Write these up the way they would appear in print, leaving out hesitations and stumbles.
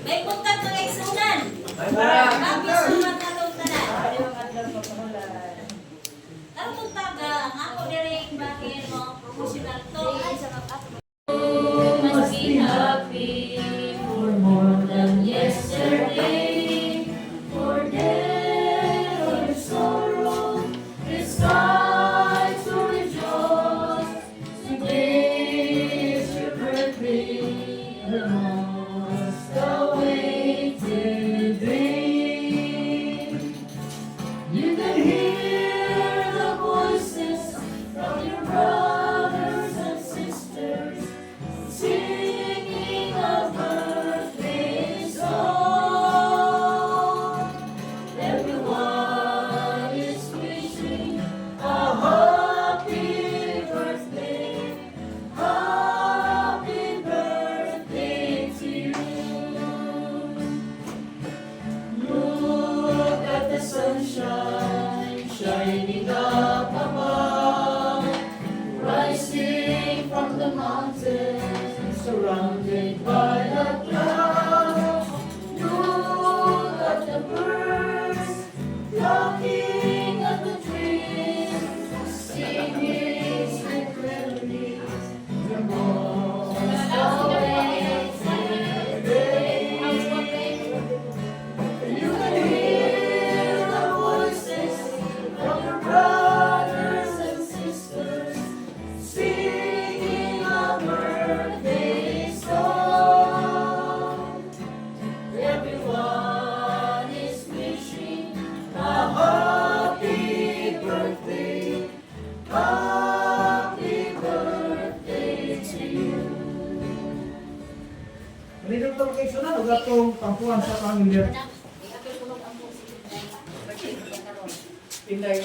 May puntag mga igsunan. Kami sumat na itong tanan. Ang puntag, ang ako niring bakit mo, professional to. Must be happy for more than yesterday. For death or sorrow, it's time to rejoice. Today is your birthday, the most awaited day. You can hear the voices from your brothers and sisters singing a birthday song. Everyone is wishing a happy birthday to you. Look at the sunshine shining up above, rising from the mountains, surrounded by the clouds. Look at the birds flocking at the trees, singing sweet melodies. The most awaited day. You can hear the voices from your brothers and sisters singing a birthday song. Everyone is wishing a happy birthday to you. Dito ito kay Sunan, huwag itong pampuan sa pamilya. Pinday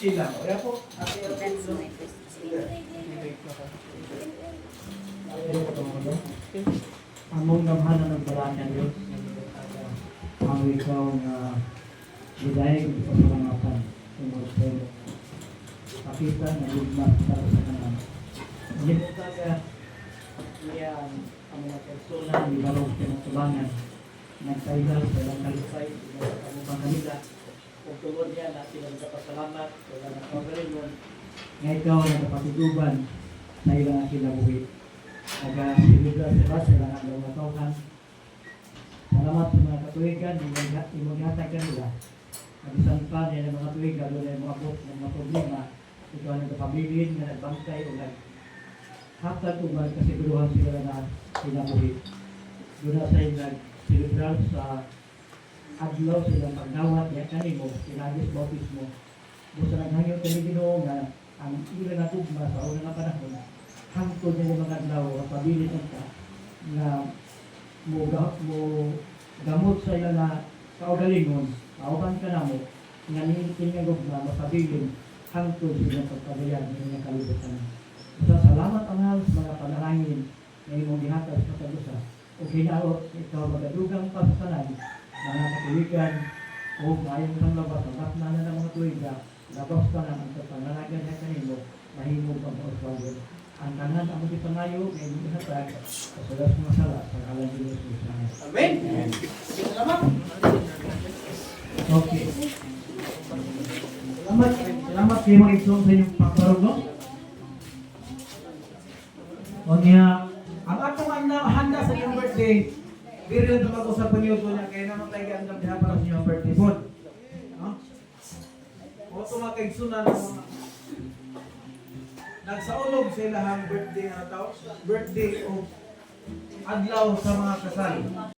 sila. Kaya po, among gamhanan ng balangan Diyos, ang ikaw na bidayag sa pasalamatan tungkol sa iyo. Pakita na ligmas para sa kanan. Hindi talaga yan ang mga persona na ibarong pinatubangan nagtaigal sa ilang kalisay sa kamupang kanila. Kung tungod niya na sila nagpasalamat wala na kagalingon nga ikaw na napatituban sa ilang kinabuhi. Nag-silibra sila sa ilang ang matawhan. Salamat sa mga katuwigan, imunihatan ka nila. Nabisan pa niya ng mga tuwigan, doon ay mga bot ng mga problema. Ikaw ang nagpapabilin, na nagbangkay o naghatag o magkasiguruhan sila na kinabuhi. Doon na sa'yo nag-silibra sa adlaw silang pagdawat niya kanimo, sinagis bautismo. Busa naghangyo kami Ginoo nga ang ilang na tugma sa unang panahon, hangtod niya yung mga adlaw, pabilin ka na mo gamot sa ilang na kaugalingon, kauban ka na mo, nga ninitin nga gugma, mapabilin, hangtod silang pagpagayan ng inyong kalibutan. Busa salamat ang sa mga panalangin na imong gihatag sa pagdusa. O kinaot, ikaw magadugang pasasalan, mga katuwigan o mayroon ng labas ang bakna na ng mga tuwiga labas pa na ang pananagan na kanino mahimog ang oswaldo. Ang kanan ang mga pangayo may mga hatag sa salas mga sala sa kalan ng Jesus. Amen! Salamat! Okay. Salamat kayo mga igsoon sa inyong pagparog, no? O niya, ang atong handa sa inyong birthday, diri lang mag-usap ang yuto niya, kaya naman tayo gandang diha para sa inyong birthday food. No? O tumakagsunan ng mga nagsaulog sa ilahang birthday o adlaw sa mga kasal.